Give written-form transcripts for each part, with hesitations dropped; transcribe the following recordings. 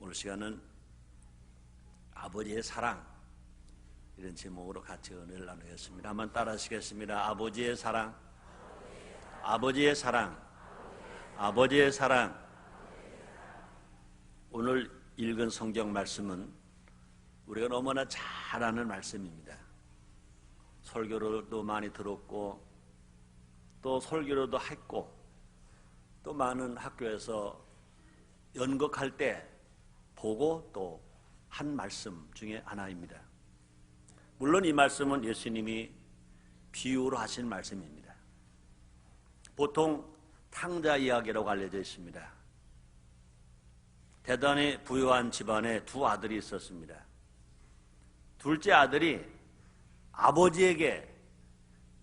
오늘 시간은 아버지의 사랑, 이런 제목으로 같이 은혜를 나누겠습니다. 한번 따라 하시겠습니다. 아버지의 사랑, 아버지의 사랑, 아버지의 사랑. 오늘 읽은 성경 말씀은 우리가 너무나 잘 아는 말씀입니다. 설교로도 많이 들었고 또 설교로도 했고 또 많은 학교에서 연극할 때 보고 또 한 말씀 중에 하나입니다. 물론 이 말씀은 예수님이 비유로 하신 말씀입니다. 보통 탕자 이야기라고 알려져 있습니다. 대단히 부유한 집안에 두 아들이 있었습니다. 둘째 아들이 아버지에게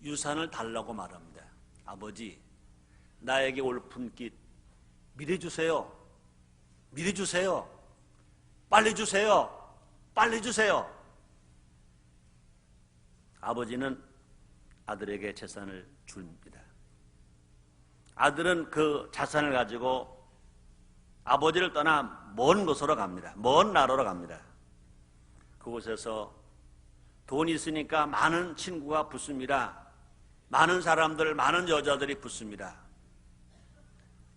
유산을 달라고 말합니다. 아버지, 나에게 옳은 깃 미리 주세요. 미리 주세요. 빨리 주세요. 빨리 주세요. 아버지는 아들에게 재산을 줍니다. 아들은 그 자산을 가지고 아버지를 떠나 먼 곳으로 갑니다. 먼 나라로 갑니다. 그곳에서 돈이 있으니까 많은 친구가 붙습니다. 많은 사람들, 많은 여자들이 붙습니다.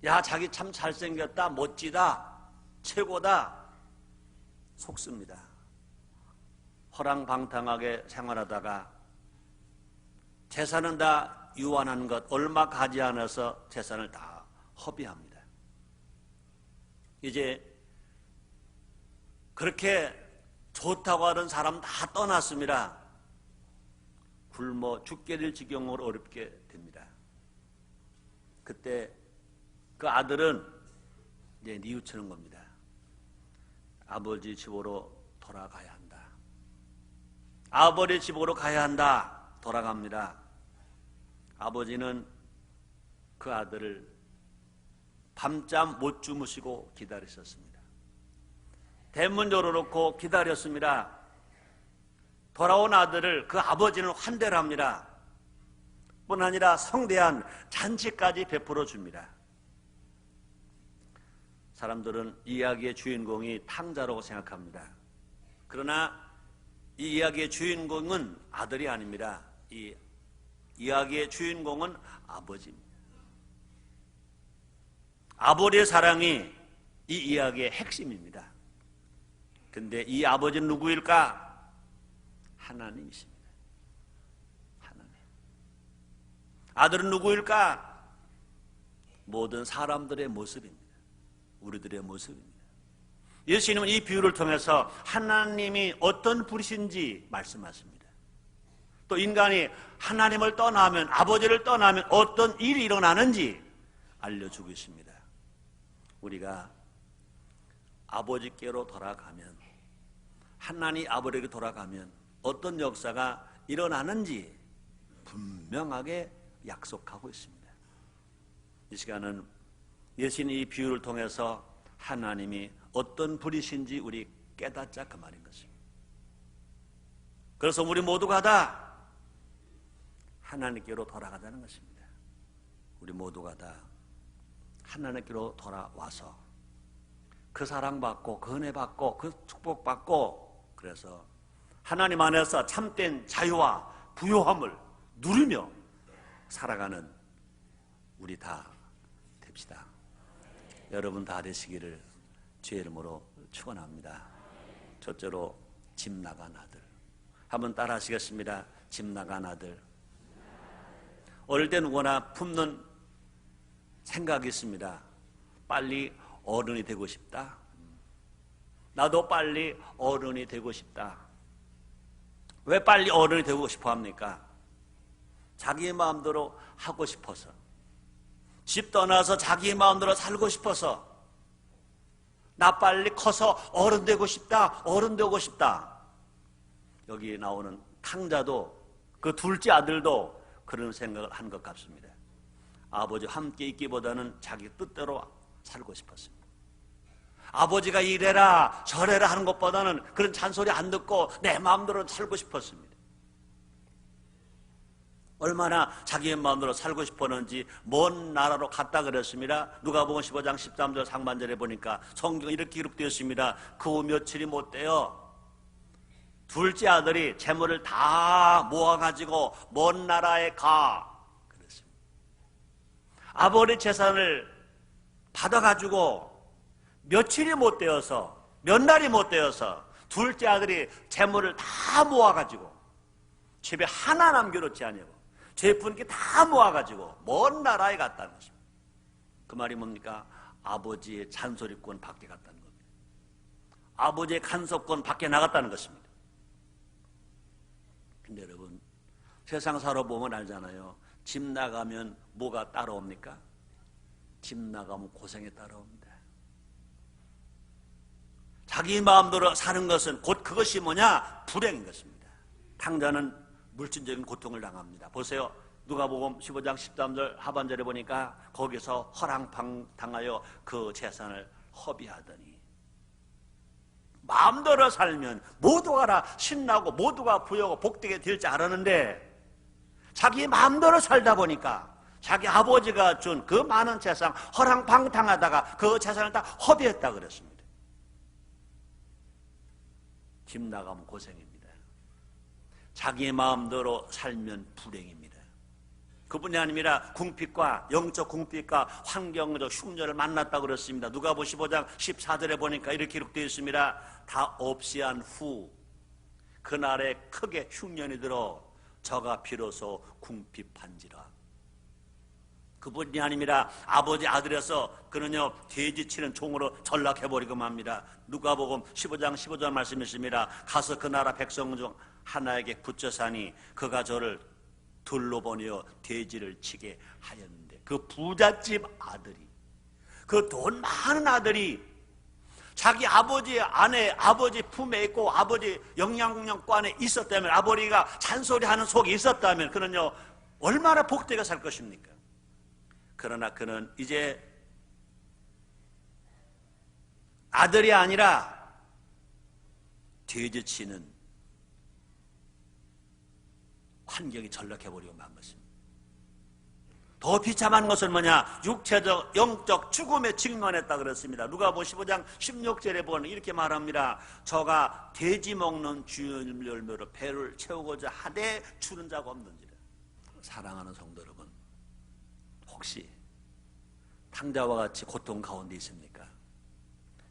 야, 자기 참 잘생겼다, 멋지다, 최고다. 속습니다. 허랑방탕하게 생활하다가 재산은 다 유한한 것, 얼마 가지 않아서 재산을 다 허비합니다. 이제 그렇게 좋다고 하는 사람 다 떠났습니다. 굶어 죽게 될 지경으로 어렵게 됩니다. 그때 그 아들은 이제 뉘우치는 겁니다. 아버지 집으로 돌아가야 한다. 아버지 집으로 가야 한다. 돌아갑니다. 아버지는 그 아들을 밤잠 못 주무시고 기다리셨습니다. 대문 열어놓고 기다렸습니다. 돌아온 아들을 그 아버지는 환대를 합니다. 뿐 아니라 성대한 잔치까지 베풀어 줍니다. 사람들은 이 이야기의 주인공이 탕자라고 생각합니다. 그러나 이 이야기의 주인공은 아들이 아닙니다. 이 이야기의 주인공은 아버지입니다. 아버지의 사랑이 이 이야기의 핵심입니다. 근데 이 아버지는 누구일까? 하나님이십니다. 하나님. 아들은 누구일까? 모든 사람들의 모습입니다. 우리들의 모습입니다. 예수님은 이 비유를 통해서 하나님이 어떤 분이신지 말씀하십니다. 또 인간이 하나님을 떠나면, 아버지를 떠나면 어떤 일이 일어나는지 알려주고 있습니다. 우리가 아버지께로 돌아가면, 하나님 아버지에게 돌아가면 어떤 역사가 일어나는지 분명하게 약속하고 있습니다. 이 시간은 예수님 이 비유를 통해서 하나님이 어떤 분이신지 우리 깨닫자 그 말인 것입니다. 그래서 우리 모두가 다 하나님께로 돌아가자는 것입니다. 우리 모두가 다 하나님께로 돌아와서 그 사랑받고 그 은혜받고 그 축복받고 그래서 하나님 안에서 참된 자유와 부요함을 누리며 살아가는 우리 다 됩시다. 여러분 다 되시기를 주의 이름으로 축원합니다. 첫째로 집 나간 아들. 한번 따라 하시겠습니다. 집 나간 아들. 어릴 때 누구나 품는 생각이 있습니다. 빨리 어른이 되고 싶다. 나도 빨리 어른이 되고 싶다. 왜 빨리 어른이 되고 싶어 합니까? 자기 마음대로 하고 싶어서. 집 떠나서 자기 마음대로 살고 싶어서. 나 빨리 커서 어른 되고 싶다. 어른 되고 싶다. 여기 나오는 탕자도 그 둘째 아들도 그런 생각을 한 것 같습니다. 아버지와 함께 있기보다는 자기 뜻대로 살고 싶었습니다. 아버지가 이래라 저래라 하는 것보다는 그런 잔소리 안 듣고 내 마음대로 살고 싶었습니다. 얼마나 자기의 마음대로 살고 싶었는지 먼 나라로 갔다 그랬습니다. 누가복음 15장 13절 상반절에 보니까 성경에 이렇게 기록되어 있습니다. 그 후 며칠이 못 돼요. 둘째 아들이 재물을 다 모아가지고 먼 나라에 가 그랬습니다. 아버지 재산을 받아가지고 며칠이 못 되어서, 몇 날이 못 되어서 둘째 아들이 재물을 다 모아가지고 집에 하나 남겨놓지 아니고 제품께 다 모아가지고 먼 나라에 갔다는 것입니다. 그 말이 뭡니까? 아버지의 잔소리권 밖에 갔다는 겁니다. 아버지의 간섭권 밖에 나갔다는 것입니다. 근데 여러분, 세상 살아보면 알잖아요. 집 나가면 뭐가 따라옵니까? 집 나가면 고생이 따라옵니다. 자기 마음대로 사는 것은 곧 그것이 뭐냐? 불행인 것입니다. 탕자는 물질적인 고통을 당합니다. 보세요. 누가복음 15장 13절 하반절에 보니까 거기서 허랑방탕하여 그 재산을 허비하더니, 마음대로 살면 모두가 다 신나고 모두가 부여하고 복되게 될 줄 알았는데 자기 마음대로 살다 보니까 자기 아버지가 준 그 많은 재산 허랑방탕하다가 그 재산을 다 허비했다 그랬습니다. 집 나가면 고생입니다. 자기의 마음대로 살면 불행입니다. 그뿐이 아니라 궁핍과 영적 궁핍과 환경적 흉년을 만났다고 그랬습니다. 누가복음 15장 14절에 보니까 이렇게 기록되어 있습니다. 다 없이 한 후 그날에 크게 흉년이 들어 저가 비로소 궁핍한지라. 그뿐이 아니라 아버지 아들에서 그는요 돼지 치는 종으로 전락해버리고 맙니다. 누가복음 15장 15절 말씀이십니다. 가서 그 나라 백성 중 하나에게 붙여사니 그가 저를 둘러보내어 돼지를 치게 하였는데, 그 부잣집 아들이, 그 돈 많은 아들이 자기 아버지 안에, 아버지 품에 있고 아버지 영양국량고 안에 있었다면, 아버지가 잔소리하는 속에 있었다면 그는요 얼마나 복되게 살 것입니까? 그러나 그는 이제 아들이 아니라 돼지치는 환경이 전락해버리고 만 것입니다. 더 비참한 것은 뭐냐? 육체적, 영적 죽음에 직면했다 그랬습니다. 누가복음 15장 16절에 보면 이렇게 말합니다. 저가 돼지 먹는 주의 열매로 배를 채우고자 하되 주는 자가 없는지라. 사랑하는 성도 여러분, 혹시 탕자와 같이 고통 가운데 있습니까?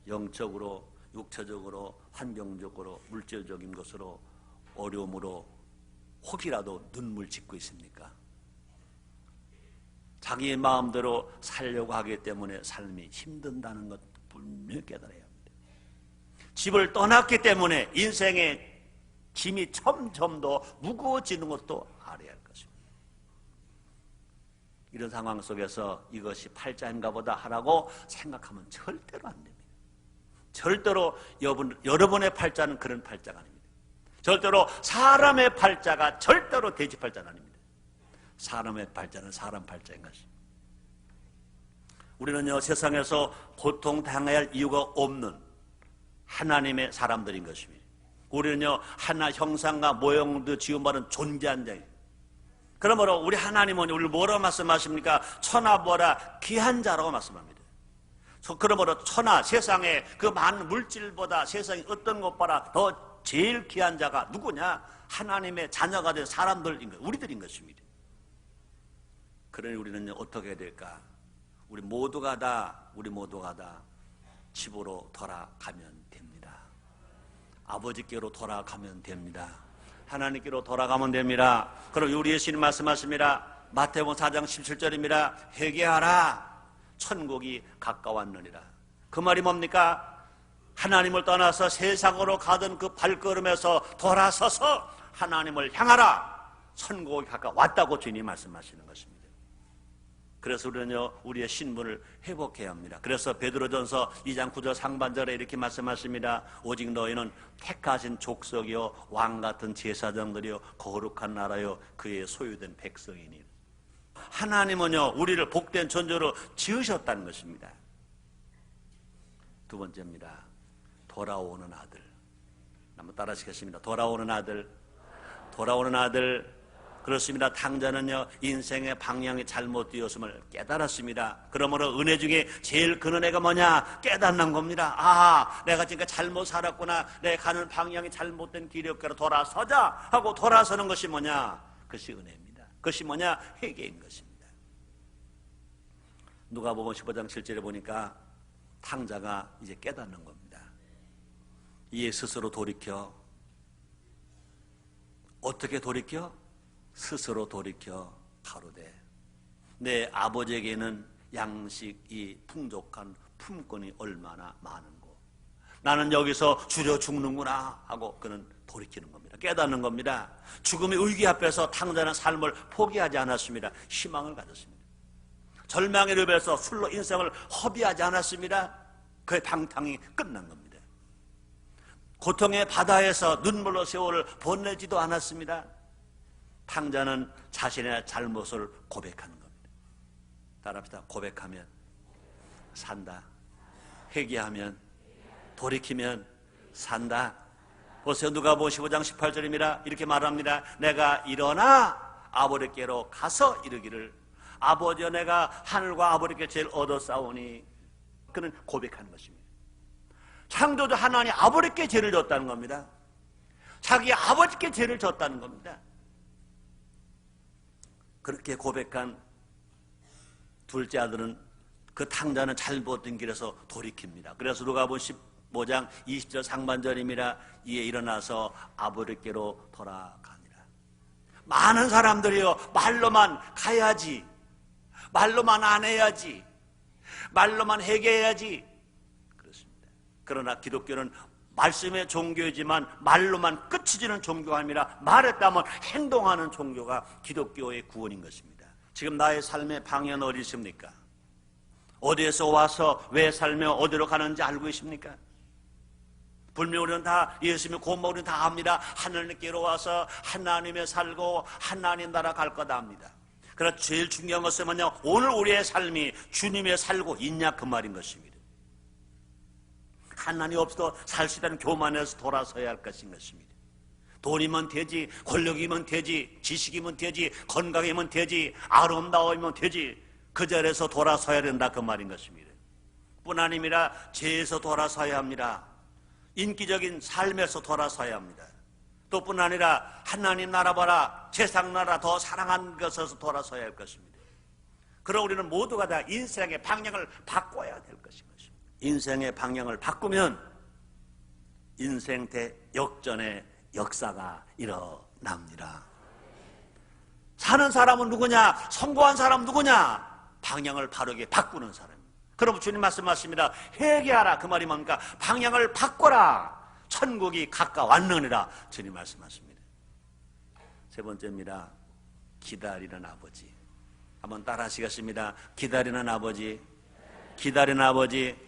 영적으로, 육체적으로, 환경적으로, 물질적인 것으로 어려움으로 혹이라도 눈물 짓고 있습니까? 자기의 마음대로 살려고 하기 때문에 삶이 힘든다는 것 분명히 깨달아야 합니다. 집을 떠났기 때문에 인생의 짐이 점점 더 무거워지는 것도 알아야 할 것입니다. 이런 상황 속에서 이것이 팔자인가 보다 하라고 생각하면 절대로 안 됩니다. 절대로 여러분의 팔자는 그런 팔자가 아닙니다. 절대로 사람의 팔자가 절대로 돼지 팔자는 아닙니다. 사람의 팔자는 사람 팔자인 것입니다. 우리는요 세상에서 고통당해야 할 이유가 없는 하나님의 사람들인 것입니다. 우리는요 하나 형상과 모형도 지음받은 존재한 자예요. 그러므로 우리 하나님은 우리를 뭐라고 말씀하십니까? 천하보다 귀한 자라고 말씀합니다. 그러므로 천하, 세상에 그 많은 물질보다 세상에 어떤 것보다 더 제일 귀한 자가 누구냐? 하나님의 자녀가 된 사람들인 것, 우리들인 것입니다. 그러니 우리는 어떻게 해야 될까? 우리 모두가 다 집으로 돌아가면 됩니다. 아버지께로 돌아가면 됩니다. 하나님께로 돌아가면 됩니다. 그럼 우리 예수님 말씀하십니다. 마태복음 4장 17절입니다. 회개하라. 천국이 가까웠느니라. 그 말이 뭡니까? 하나님을 떠나서 세상으로 가던 그 발걸음에서 돌아서서 하나님을 향하라. 천국이 가까웠다고 주님이 말씀하시는 것입니다. 그래서 우리는요 우리의 신분을 회복해야 합니다. 그래서 베드로전서 2장 9절 상반절에 이렇게 말씀하십니다. 오직 너희는 택하신 족속이요 왕같은 제사장들이요 거룩한 나라요 그의 소유된 백성이니. 하나님은요 우리를 복된 존재로 지으셨다는 것입니다. 두 번째입니다. 돌아오는 아들. 한번 따라하시겠습니다. 돌아오는 아들, 돌아오는 아들, 그렇습니다. 탕자는요, 인생의 방향이 잘못되었음을 깨달았습니다. 그러므로 은혜 중에 제일 큰 은혜가 뭐냐? 깨닫는 겁니다. 아, 내가 지금까지 잘못 살았구나. 내 가는 방향이 잘못된 길이었구나. 돌아서자 하고 돌아서는 것이 뭐냐? 그것이 은혜입니다. 그것이 뭐냐? 회개인 것입니다. 누가복음 15장 7절에 보니까 탕자가 이제 깨닫는 겁니다. 이에 스스로 돌이켜. 어떻게 돌이켜? 스스로 돌이켜 가로되 내 아버지에게는 양식이 풍족한 품권이 얼마나 많은고 나는 여기서 주려 죽는구나 하고 그는 돌이키는 겁니다. 깨닫는 겁니다. 죽음의 위기 앞에서 탕자는 삶을 포기하지 않았습니다. 희망을 가졌습니다. 절망의 늪에서 술로 인생을 허비하지 않았습니다. 그의 방탕이 끝난 겁니다. 고통의 바다에서 눈물로 세월을 보내지도 않았습니다. 탕자는 자신의 잘못을 고백하는 겁니다. 따라합시다. 고백하면 산다. 회개하면 돌이키면 산다. 보세요. 누가복음 15장 18절입니다. 이렇게 말합니다. 내가 일어나 아버지께로 가서 이르기를 아버지여 내가 하늘과 아버지께 제일 얻어싸우니 그는 고백하는 것입니다. 창조주 하나님 아버지께 죄를 졌다는 겁니다. 자기 아버지께 죄를 졌다는 겁니다. 그렇게 고백한 둘째 아들은 그 탕자는 잘못된 길에서 돌이킵니다. 그래서 누가복음 15장 20절 상반절입니다. 이에 일어나서 아버지께로 돌아가니라. 많은 사람들이요 말로만 가야지, 말로만 안 해야지, 말로만 회개해야지 그렇습니다. 그러나 기독교는 말씀의 종교이지만 말로만 끝이지는 종교가 아니라 말했다면 행동하는 종교가 기독교의 구원인 것입니다. 지금 나의 삶의 방향은 어디 있습니까? 어디에서 와서 왜 살며 어디로 가는지 알고 있습니까? 분명 우리는 다 예수님의 고마 우리는 다 압니다. 하나님께로 와서 하나님의 살고 하나님 나라 갈 거다 합니다. 그러나 제일 중요한 것은 뭐냐? 오늘 우리의 삶이 주님의 살고 있냐 그 말인 것입니다. 하나님 없어도 살 수 있다는 교만에서 돌아서야 할 것인 것입니다. 돈이면 되지, 권력이면 되지, 지식이면 되지, 건강이면 되지, 아름다움이면 되지, 그 자리에서 돌아서야 된다 그 말인 것입니다. 뿐 아니라 죄에서 돌아서야 합니다. 인기적인 삶에서 돌아서야 합니다. 또 뿐 아니라 하나님 나라 봐라, 세상 나라 더 사랑한 것에서 돌아서야 할 것입니다. 그럼 우리는 모두가 다 인생의 방향을 바꿔야 될 것입니다. 인생의 방향을 바꾸면 인생 대역전의 역사가 일어납니다. 사는 사람은 누구냐? 성공한 사람은 누구냐? 방향을 바르게 바꾸는 사람입니다. 그럼 주님 말씀하십니다. 회개하라. 그 말이 뭡니까? 방향을 바꿔라. 천국이 가까웠느니라. 주님 말씀하십니다. 세 번째입니다. 기다리는 아버지. 한번 따라 하시겠습니다. 기다리는 아버지. 기다리는 아버지.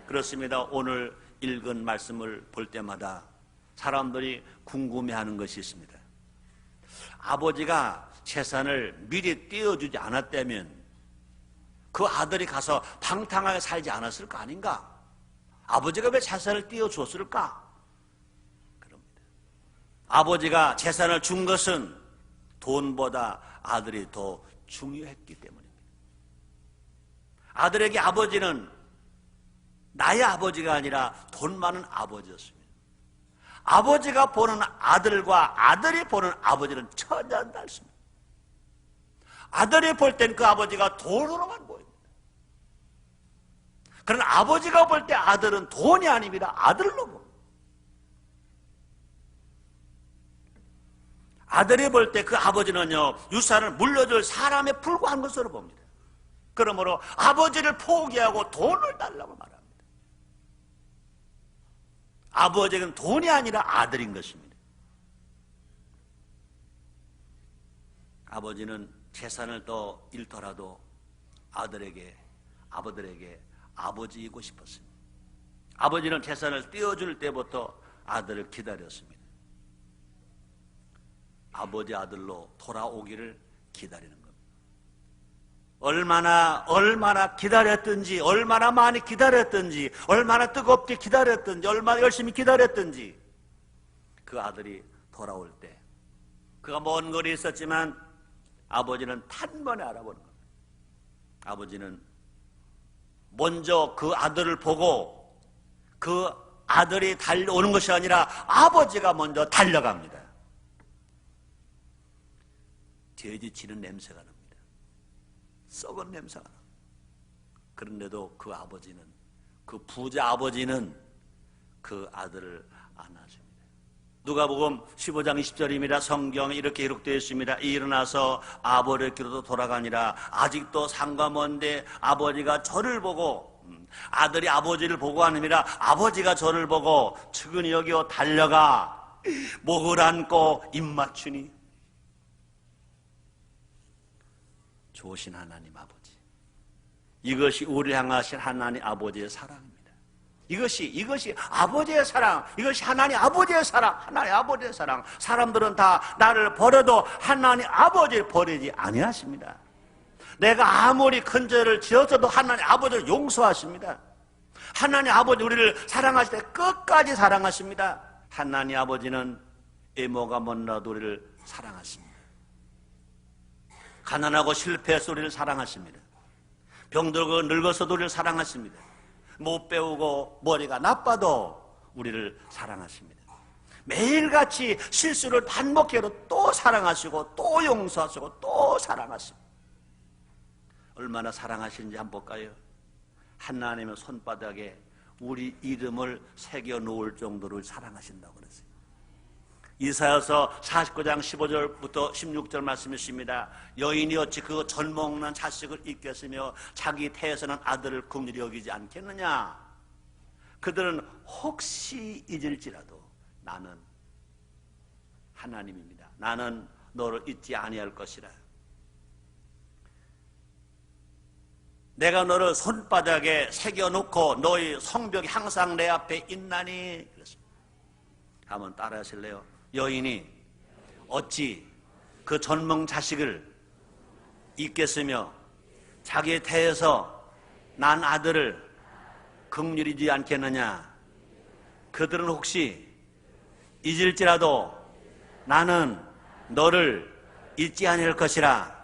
그렇습니다. 오늘 읽은 말씀을 볼 때마다 사람들이 궁금해하는 것이 있습니다. 아버지가 재산을 미리 떼어주지 않았다면 그 아들이 가서 방탕하게 살지 않았을 거 아닌가? 아버지가 왜 재산을 떼어줬을까? 그럽니다. 아버지가 재산을 준 것은 돈보다 아들이 더 중요했기 때문입니다. 아들에게 아버지는 나의 아버지가 아니라 돈 많은 아버지였습니다. 아버지가 보는 아들과 아들이 보는 아버지는 천연달습니다. 아들이 볼 땐 그 아버지가 돈으로만 보입니다. 그러나 아버지가 볼 때 아들은 돈이 아닙니다. 아들로 봅니다. 아들이 볼 때 그 아버지는요 유산을 물려줄 사람에 불과한 것으로 봅니다. 그러므로 아버지를 포기하고 돈을 달라고 말합니다. 아버지는 돈이 아니라 아들인 것입니다. 아버지는 재산을 더 잃더라도 아들에게 아버지이고 싶었습니다. 아버지는 재산을 떼어줄 때부터 아들을 기다렸습니다. 아버지 아들로 돌아오기를 기다리는 겁니다. 얼마나 기다렸든지, 얼마나 많이 기다렸든지, 얼마나 뜨겁게 기다렸든지, 얼마나 열심히 기다렸든지 그 아들이 돌아올 때 그가 먼 거리에 있었지만 아버지는 단번에 알아보는 겁니다. 아버지는 먼저 그 아들을 보고 그 아들이 달려오는 것이 아니라 아버지가 먼저 달려갑니다. 돼지치는 냄새가 납니다. 썩은 냄새가 납니다. 그런데도 그 아버지는, 그 부자 아버지는 그 아들을 안아줍니다. 누가복음 15장 20절입니다. 성경에 이렇게 기록되어 있습니다. 일어나서 아버지께로 돌아가니라. 아직도 산과 먼데 아버지가 저를 보고, 아들이 아버지를 보고 아니라 아버지가 저를 보고 측은히 여기어 달려가 목을 안고 입 맞추니. 좋으신 하나님 아버지, 이것이 우리를 향하신 하나님 아버지의 사랑입니다. 이것이 아버지의 사랑, 이것이 하나님 아버지의 사랑, 하나님 아버지의 사랑. 사람들은 다 나를 버려도 하나님 아버지를 버리지 아니하십니다. 내가 아무리 큰 죄를 지었어도 하나님 아버지를 용서하십니다. 하나님 아버지 우리를 사랑하실 때 끝까지 사랑하십니다. 하나님 아버지는 애모가 먼나도 우리를 사랑하십니다. 가난하고 실패해서 우리를 사랑하십니다. 병들고 늙어서도 우리를 사랑하십니다. 못 배우고 머리가 나빠도 우리를 사랑하십니다. 매일같이 실수를 반복해도 또 사랑하시고 또 용서하시고 또 사랑하십니다. 얼마나 사랑하시는지 한번 볼까요? 하나님의 손바닥에 우리 이름을 새겨 놓을 정도로 사랑하신다고 그랬어요. 이사야서 49장 15절부터 16절 말씀이십니다. 여인이 어찌 그 젖먹는 자식을 잊겠으며 자기 태에서는 아들을 긍휼히 여기지 않겠느냐. 그들은 혹시 잊을지라도 나는 하나님입니다. 나는 너를 잊지 아니할 것이라. 내가 너를 손바닥에 새겨놓고 너의 성벽이 항상 내 앞에 있나니. 그랬습니다. 한번 따라 하실래요? 여인이 어찌 그 젖먹은 자식을 잊겠으며 자기의 태에서 난 아들을 긍휼히 여기지 않겠느냐. 그들은 혹시 잊을지라도 나는 너를 잊지 아니할 것이라.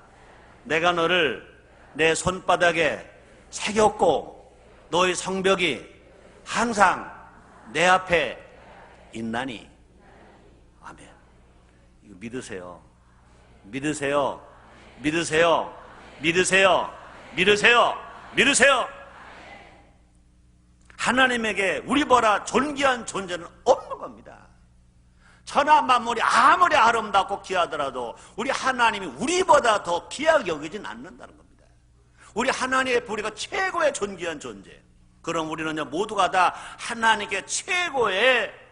내가 너를 내 손바닥에 새겼고 너의 성벽이 항상 내 앞에 있나니. 아멘. 이거 믿으세요. 믿으세요. 믿으세요. 믿으세요. 믿으세요. 믿으세요. 하나님에게 우리보다 존귀한 존재는 없는 겁니다. 천하 만물이 아무리 아름답고 귀하더라도 우리 하나님이 우리보다 더 귀하게 여기진 않는다는 겁니다. 우리 하나님의 우리가 최고의 존귀한 존재. 그럼 우리는 모두가 다 하나님께 최고의,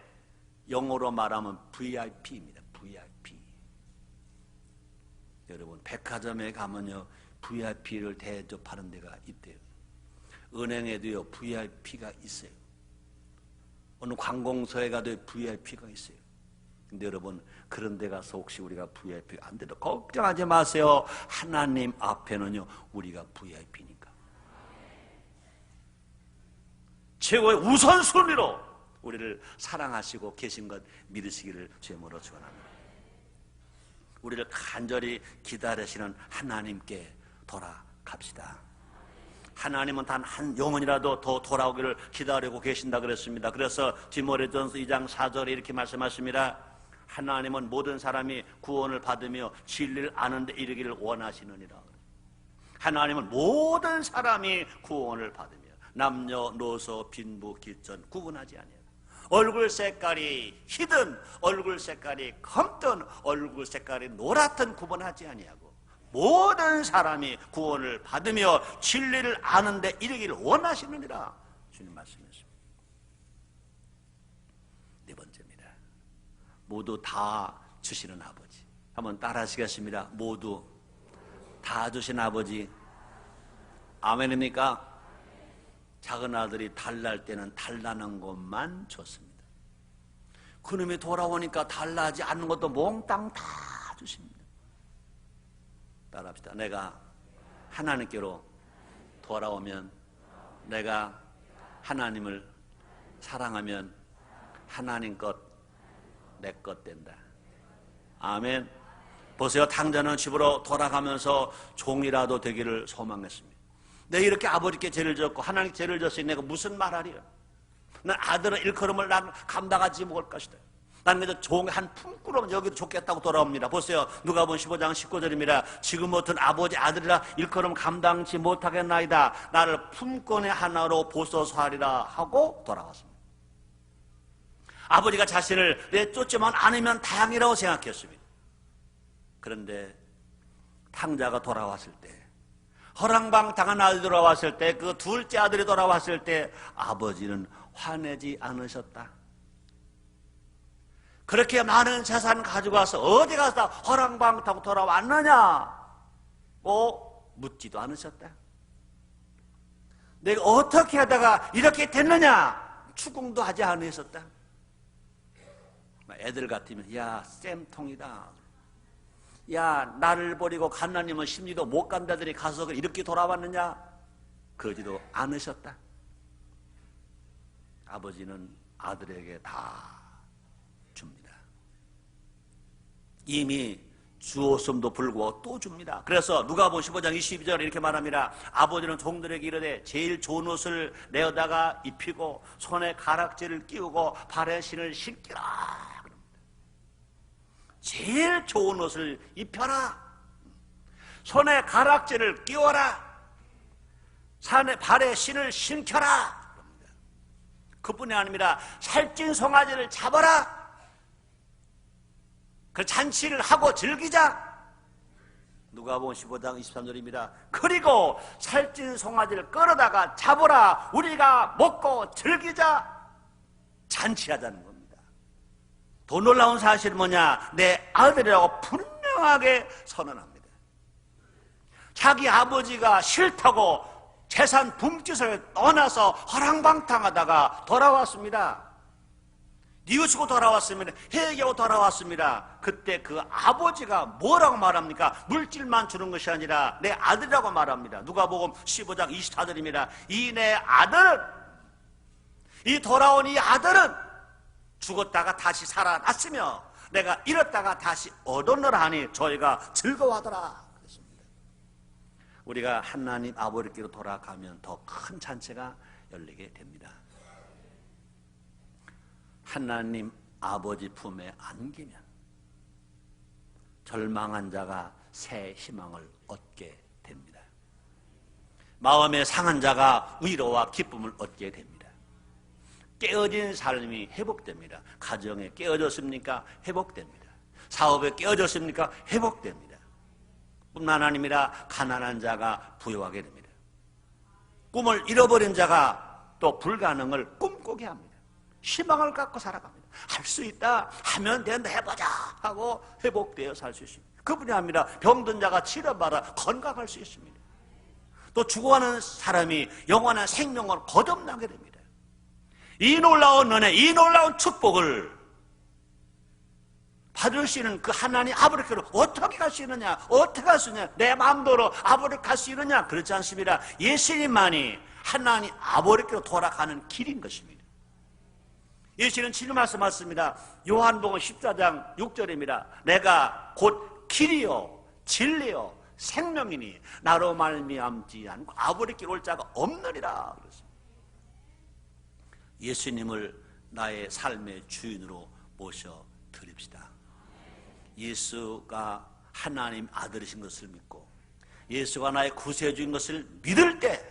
영어로 말하면 VIP입니다. VIP. 여러분 백화점에 가면요 VIP를 대접하는 데가 있대요. 은행에도요 VIP가 있어요. 어느 관공서에 가도 VIP가 있어요. 근데 여러분 그런 데 가서 혹시 우리가 VIP가 안 돼도 걱정하지 마세요. 하나님 앞에는요 우리가 VIP니까. 최고의 우선순위로 우리를 사랑하시고 계신 것 믿으시기를 주님으로 축원합니다. 우리를 간절히 기다리시는 하나님께 돌아갑시다. 하나님은 단 한 영혼이라도 더 돌아오기를 기다리고 계신다 그랬습니다. 그래서 디모데전서 2장 4절에 이렇게 말씀하십니다. 하나님은 모든 사람이 구원을 받으며 진리를 아는 데 이르기를 원하시느니라. 하나님은 모든 사람이 구원을 받으며 남녀노소 빈부 기천 구분하지 아니하고 얼굴 색깔이 희든 얼굴 색깔이 검든 얼굴 색깔이 노랗든 구분하지 아니하고 모든 사람이 구원을 받으며 진리를 아는 데 이르기를 원하시느니라. 주님 말씀이었습니다. 네 번째입니다. 모두 다 주시는 아버지. 한번 따라 하시겠습니다. 모두 다 주신 아버지. 아멘입니까? 작은 아들이 달랄 때는 달라는 것만 줬습니다. 그놈이 돌아오니까 달라하지 않는 것도 몽땅 다 주십니다. 따라합시다. 내가 하나님께로 돌아오면, 내가 하나님을 사랑하면 하나님 것, 내 것 된다. 아멘. 보세요. 탕자는 집으로 돌아가면서 종이라도 되기를 소망했습니다. 내가 이렇게 아버지께 죄를 졌고 하나님께 죄를 졌으니 내가 무슨 말하리요? 난 아들의 일컬음을 난 감당하지 못할 것이다. 나는 그저 종의 한 품구름 여기도 좋겠다고 돌아옵니다. 보세요. 누가복음 15장 19절입니다. 지금부터는 아버지 아들이라 일컬음 감당치 못하겠나이다. 나를 품권의 하나로 보소서하리라 하고 돌아왔습니다. 아버지가 자신을 내쫓지만 않으면 다행이라고 생각했습니다. 그런데 탕자가 돌아왔을 때, 허랑방탕한 아들이 돌아왔을 때, 그 둘째 아들이 돌아왔을 때 아버지는 화내지 않으셨다. 그렇게 많은 재산 가지고 와서 어디 가서 허랑방탕 돌아왔느냐? 묻지도 않으셨다. 내가 어떻게 하다가 이렇게 됐느냐? 추궁도 하지 않으셨다. 애들 같으면 야 쌤통이다. 야 나를 버리고 갓나님은 심리도 못 간다더니 가서 이렇게 돌아왔느냐? 그러지도 않으셨다. 아버지는 아들에게 다 줍니다. 이미 주었음도 불구하고 또 줍니다. 그래서 누가복음 15장 22절에 이렇게 말합니다. 아버지는 종들에게 이르되 제일 좋은 옷을 내어다가 입히고 손에 가락지를 끼우고 발에 신을 신기라. 제일 좋은 옷을 입혀라. 손에 가락지를 끼워라. 발에 신을 신겨라. 그뿐이 아닙니다. 살찐 송아지를 잡아라. 그 잔치를 하고 즐기자. 누가복음 15장 23절입니다. 그리고 살찐 송아지를 끌어다가 잡아라. 우리가 먹고 즐기자. 잔치하자는 겁니다. 더 놀라운 사실은 뭐냐? 내 아들이라고 분명하게 선언합니다. 자기 아버지가 싫다고 재산 분깃을 떠나서 허랑방탕하다가 돌아왔습니다. 뉘우치고 돌아왔습니다. 회개하고 돌아왔습니다. 그때 그 아버지가 뭐라고 말합니까? 물질만 주는 것이 아니라 내 아들이라고 말합니다. 누가복음 15장 24절입니다. 이 내 아들, 이 돌아온 이 아들은 죽었다가 다시 살아났으며 내가 잃었다가 다시 얻었노라 하니 저희가 즐거워하더라. 우리가 하나님 아버지께로 돌아가면 더 큰 잔치가 열리게 됩니다. 하나님 아버지 품에 안기면 절망한 자가 새 희망을 얻게 됩니다. 마음에 상한 자가 위로와 기쁨을 얻게 됩니다. 깨어진 삶이 회복됩니다. 가정에 깨어졌습니까? 회복됩니다. 사업에 깨어졌습니까? 회복됩니다. 뿐만 아니라 가난한 자가 부유하게 됩니다. 꿈을 잃어버린 자가 또 불가능을 꿈꾸게 합니다. 희망을 갖고 살아갑니다. 할 수 있다 하면 된다 해보자 하고 회복되어 살 수 있습니다. 그뿐이 아니라 병든 자가 치료받아 건강할 수 있습니다. 또 죽어가는 사람이 영원한 생명을 거듭나게 됩니다. 이 놀라운 은혜, 이 놀라운 축복을 받을 수 있는 그 하나님 아버지께로 어떻게 갈 수 있느냐? 어떻게 갈 수 있느냐? 내 마음대로 아버지를 갈 수 있느냐? 그렇지 않습니다. 예수님만이 하나님 아버지께로 돌아가는 길인 것입니다. 예수님은 진리 말씀하셨습니다. 요한복음 14장 6절입니다. 내가 곧 길이요 진리요 생명이니 나로 말미암지 않고 아버지께 올 자가 없느니라 그랬습니다. 예수님을 나의 삶의 주인으로 모셔 드립시다. 예수가 하나님 아들이신 것을 믿고 예수가 나의 구세주인 것을 믿을 때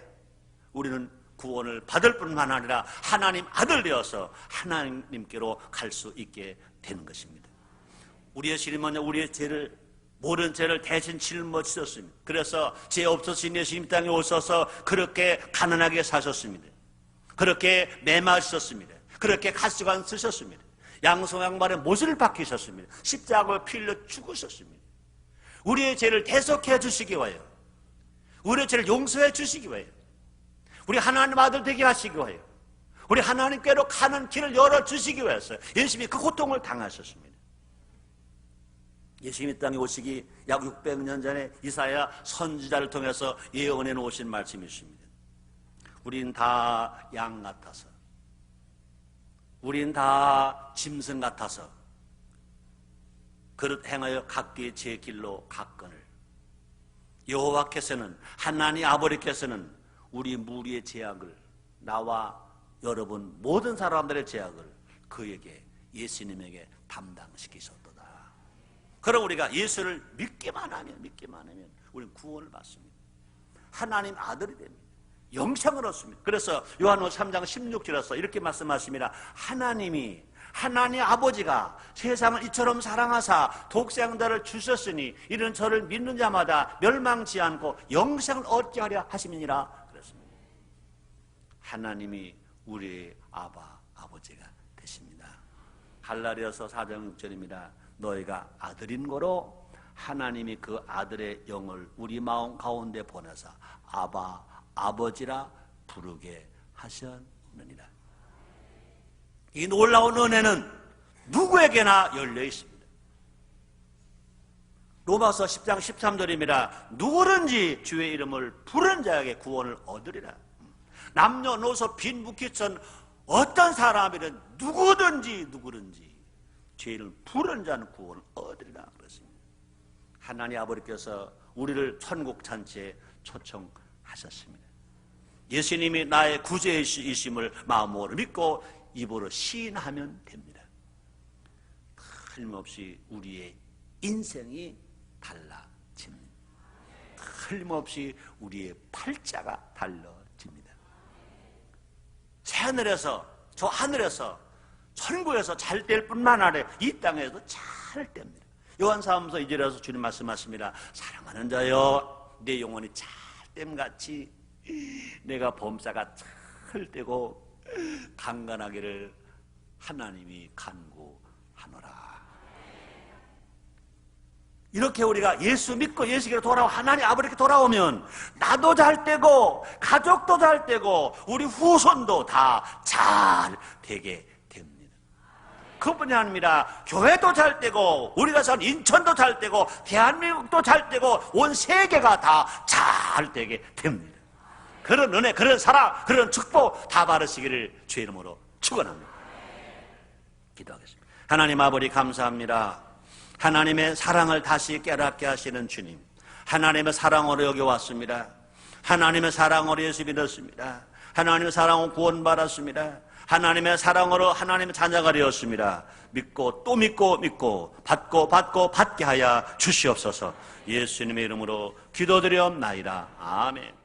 우리는 구원을 받을 뿐만 아니라 하나님 아들 되어서 하나님께로 갈 수 있게 되는 것입니다. 우리의 주님은 우리의 죄를 모든 죄를 대신 짊어지셨습니다. 그래서 죄 없으신 예수님 땅에 오셔서 그렇게 가난하게 사셨습니다. 그렇게 매마하셨습니다. 그렇게 가시관 쓰셨습니다. 양손양발에 못을 박히셨습니다. 십자가를 피 흘려 죽으셨습니다. 우리의 죄를 대속해 주시기 위하여, 우리의 죄를 용서해 주시기 위하여, 우리 하나님 아들 되게 하시기 위하여, 우리 하나님께로 가는 길을 열어주시기 위해서 예수님이 그 고통을 당하셨습니다. 예수님이 땅에 오시기 약 600년 전에 이사야 선지자를 통해서 예언해 놓으신 말씀이 있습니다. 우린 다 양 같아서, 우린 다 짐승 같아서 그릇 행하여 각기 제 길로 갔거늘. 여호와께서는, 하나님 아버지께서는 우리 무리의 죄악을, 나와 여러분 모든 사람들의 죄악을 그에게, 예수님에게 담당시키셨도다. 그럼 우리가 예수를 믿기만 하면 우리는 구원을 받습니다. 하나님 아들이 됩니다. 영생을 얻습니다. 그래서 요한복음 3장 16절에서 이렇게 말씀하십니다. 하나님 아버지가 세상을 이처럼 사랑하사 독생자를 주셨으니 이는 저를 믿는 자마다 멸망치 않고 영생을 얻게 하려 하심이니라 그랬습니다. 하나님이 우리의 아버지가 되십니다. 갈라디아서 4장 6절입니다. 너희가 아들인 거로 하나님이 그 아들의 영을 우리 마음 가운데 보내사 아버지라 부르게 하셨느니라. 이 놀라운 은혜는 누구에게나 열려 있습니다. 로마서 10장 13절입니다. 누구든지 주의 이름을 부른 자에게 구원을 얻으리라. 남녀노소 빈부귀천 어떤 사람이든 누구든지 주의 이름을 부른 자는 구원을 얻으리라 그랬습니다. 하나님 아버지께서 우리를 천국 잔치에 초청하셨습니다. 예수님이 나의 구주이심을 마음으로 믿고 입으로 시인하면 됩니다. 틀림없이 우리의 인생이 달라집니다. 틀림없이 우리의 팔자가 달라집니다. 새하늘에서, 저 하늘에서, 천국에서 잘 될 뿐만 아니라 이 땅에서도 잘 됩니다. 요한사도서 2절에서 주님 말씀하십니다. 사랑하는 자여, 내 영혼이 찰됨같이 내가 범사가 찰되고 강건하기를 하나님이 간구하노라. 이렇게 우리가 예수 믿고 예수께로 돌아오고 하나님 아버지께 돌아오면 나도 잘 되고 가족도 잘 되고 우리 후손도 다 잘 되게 됩니다. 그뿐이 아닙니다. 교회도 잘 되고 우리가 사는 인천도 잘 되고 대한민국도 잘 되고 온 세계가 다 잘 되게 됩니다. 그런 은혜, 그런 사랑, 그런 축복 다 받으시기를 주의 이름으로 축원합니다. 기도하겠습니다. 하나님 아버지 감사합니다. 하나님의 사랑을 다시 깨닫게 하시는 주님, 하나님의 사랑으로 여기 왔습니다. 하나님의 사랑으로 예수 믿었습니다. 하나님의 사랑으로 구원받았습니다. 하나님의 사랑으로 하나님의 자녀가 되었습니다. 믿고 또 믿고 받고 받게 하여 주시옵소서. 예수님의 이름으로 기도드리옵나이다. 아멘.